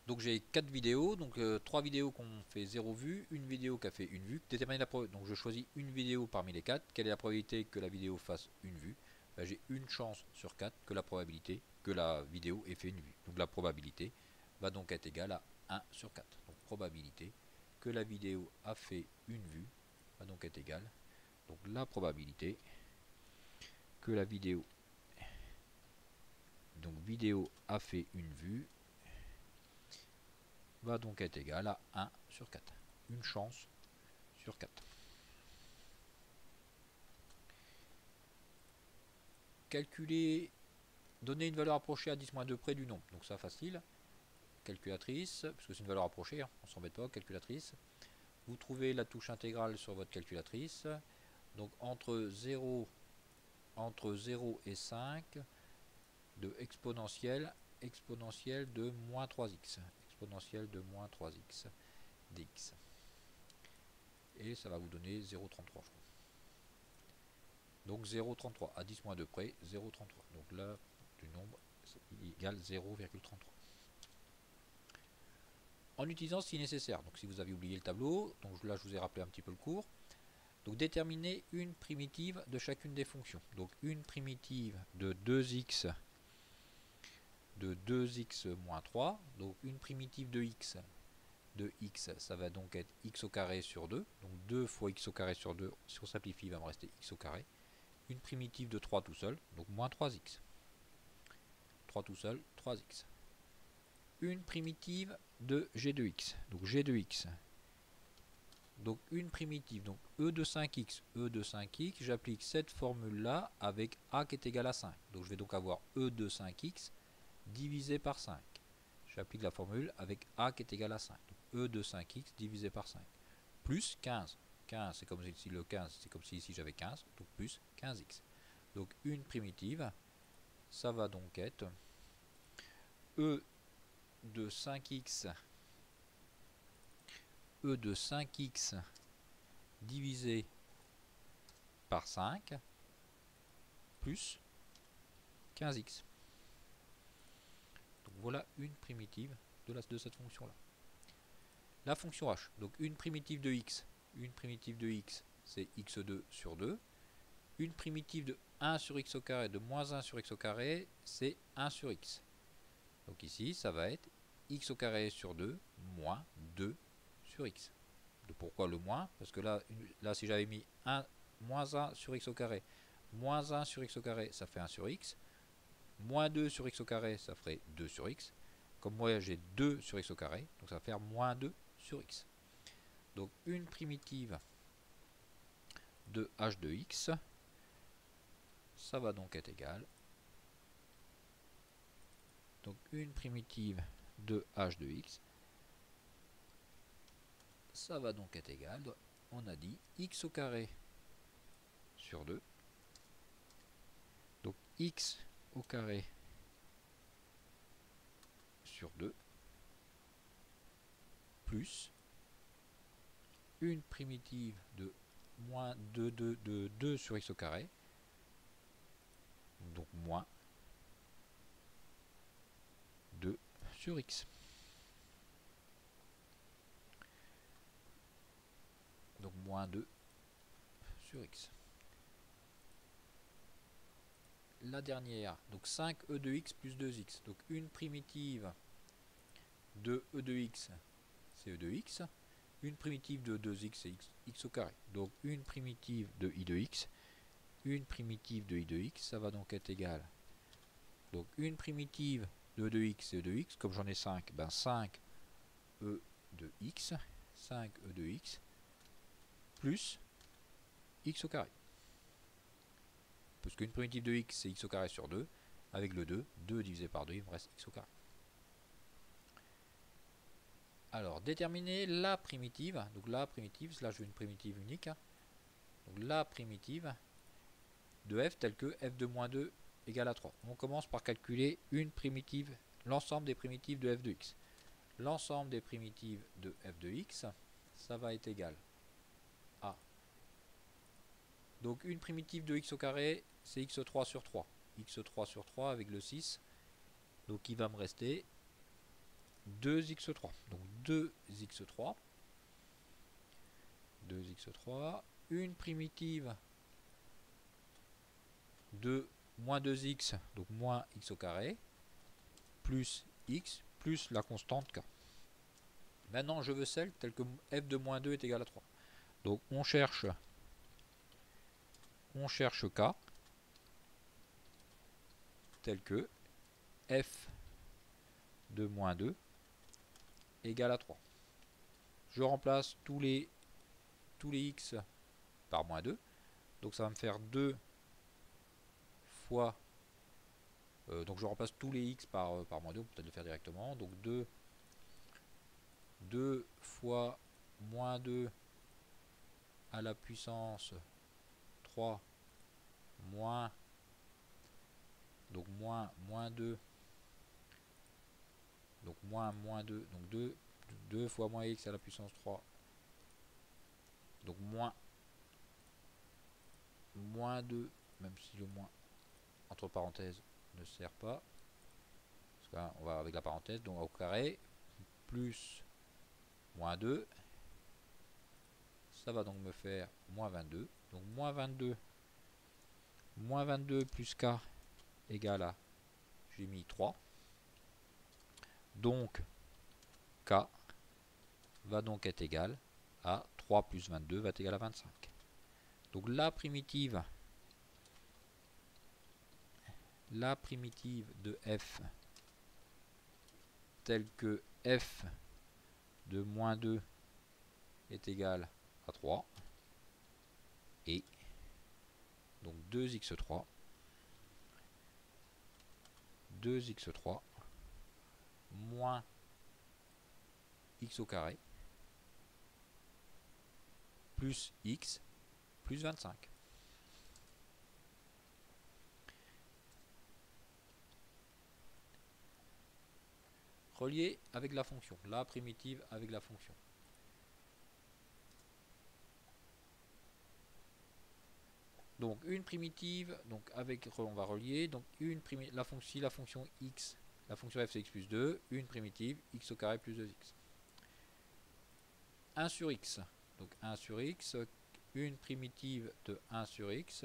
Donc j'ai 4 vidéos, donc 3 vidéos qui ont fait 0 vue, une vidéo qui a fait une vue. Déterminer la donc je choisis une vidéo parmi les 4. Quelle est la probabilité que la vidéo fasse une vue? Ben, j'ai une chance sur 4 que la probabilité que la vidéo ait fait une vue. Donc la probabilité va donc être égale à 1 sur 4. Donc probabilité que la vidéo a fait une vue va donc être égale. Donc la probabilité que la vidéo a fait une vue va donc être égale à 1 sur 4. Une chance sur 4. Calculer, donner une valeur approchée à 10-2 près du nombre. Donc ça facile. Calculatrice, puisque c'est une valeur approchée, hein, on s'embête pas, calculatrice. Vous trouvez la touche intégrale sur votre calculatrice. Donc entre 0 et 5 de exponentielle de moins 3x. Exponentielle de moins 3x dx. Et ça va vous donner 0,33 je crois. Donc 0,33 à 10-2 près, 0,33. Donc là, du nombre égale 0,33. En utilisant si nécessaire, donc si vous avez oublié le tableau, donc là je vous ai rappelé un petit peu le cours. Donc déterminer une primitive de chacune des fonctions. Donc une primitive de 2x moins 3. Donc une primitive de x, ça va donc être x au carré sur 2. Donc 2 fois x au carré sur 2, si on simplifie, il va me rester x au carré. Une primitive de 3 tout seul, donc moins 3x. 3 tout seul, 3x. Une primitive de g de x. Donc g de x. Donc une primitive, donc e de 5x, j'applique cette formule-là avec a qui est égal à 5. Donc je vais donc avoir e de 5x divisé par 5. J'applique la formule avec a qui est égal à 5. Donc e de 5x divisé par 5. Plus 15. 15, c'est comme si le 15, c'est comme si ici j'avais 15, donc plus 15x. Donc une primitive, ça va donc être e de 5x divisé par 5 plus 15x. Donc voilà une primitive de cette fonction-là. La fonction h, donc une primitive de x, c'est x2 sur 2. Une primitive de 1 sur x au carré, de moins 1 sur x au carré, c'est 1 sur x. Donc ici, ça va être x au carré sur 2 moins 2 sur x. Donc pourquoi le moins? Parce que là si j'avais mis moins 1 sur x au carré, moins 1 sur x au carré, ça fait 1 sur x. Moins 2 sur x au carré, ça ferait 2 sur x. Comme moi j'ai 2 sur x au carré, donc ça va faire moins 2 sur x. Donc une primitive de h de x, ça va donc être égal. Donc une primitive de h de x, ça va donc être égal, on a dit x au carré sur 2. Donc x au carré sur 2 plus une primitive de moins 2 sur x au carré, donc moins 2 sur x. Donc moins 2 sur x. La dernière, donc 5e de x plus 2x. Donc une primitive de e de x, c'est e de x. Une primitive de 2x, c'est x au carré. Donc une primitive de i de x. Une primitive de i de x, ça va donc être égal. Donc une primitive de e de x, c'est e de x. Comme j'en ai 5, ben 5 e de x. 5 e de x plus x au carré. Parce qu'une primitive de x, c'est x au carré sur 2. Avec le 2, 2 divisé par 2, il me reste x au carré. Alors, déterminer la primitive. Donc la primitive, là je veux une primitive unique. Donc la primitive de f telle que f de moins 2 égale à 3. On commence par calculer une primitive, l'ensemble des primitives de f de x. L'ensemble des primitives de f de x, ça va être égal à. Donc une primitive de x au carré, c'est x3 sur 3. x3 sur 3 avec le 6. Donc il va me rester 2x3. Donc 2x3. 2x3. Une primitive de moins 2x, donc moins x au carré, plus x, plus la constante k. Maintenant, je veux celle telle que f de moins 2 est égal à 3. Donc on cherche k tel que f de moins 2 égale à 3. Je remplace tous les x par moins 2. Donc ça va me faire 2 fois... donc je remplace tous les x par moins 2, on peut peut-être le faire directement. Donc 2 fois moins 2 à la puissance 3 moins... Donc moins 2. Donc moins 2. Donc 2 fois moins x à la puissance 3. Donc moins 2, même si le moins entre parenthèses ne sert pas. Parce que là, on va avec la parenthèse, donc au carré, plus moins 2. Ça va donc me faire moins 22. Donc moins 22 plus k égale à, j'ai mis 3. Donc k va donc être égal à 3 plus 22 va être égal à 25. Donc la primitive de f telle que f de moins 2 est égal à 3 et donc 2x3 moins x au carré plus x plus 25. Relié avec la fonction, la primitive avec la fonction. Donc une primitive, donc avec on va relier, donc la fonction x, la fonction f c'est x plus 2, une primitive x au carré plus 2x. 1 sur x, donc 1 sur x, une primitive de 1 sur x,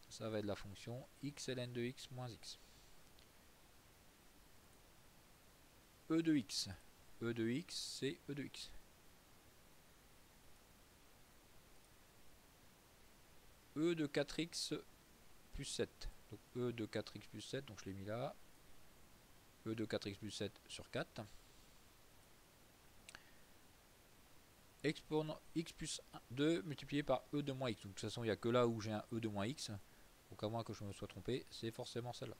ça va être la fonction x ln de x moins x. E de x, c'est e de x. E de 4x plus 7. Donc E de 4x plus 7, donc je l'ai mis là. E de 4x plus 7 sur 4. Exponent x plus 2 multiplié par E de moins x. Donc de toute façon, il n'y a que là où j'ai un E de moins x. Donc à moins que je me sois trompé, c'est forcément celle-là.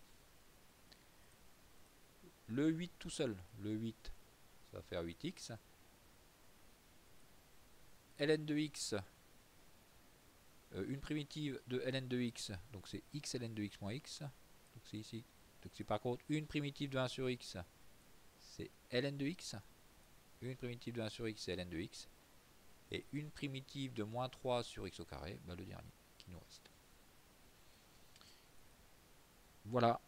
Le 8 tout seul. Le 8, ça va faire 8x. ln de x, une primitive de ln de x, donc c'est x ln de x moins x. Donc c'est ici. Donc c'est par contre une primitive de 1 sur x, c'est ln de x. Une primitive de 1 sur x, c'est ln de x. Et une primitive de moins 3 sur x au carré, bah le dernier qui nous reste. Voilà.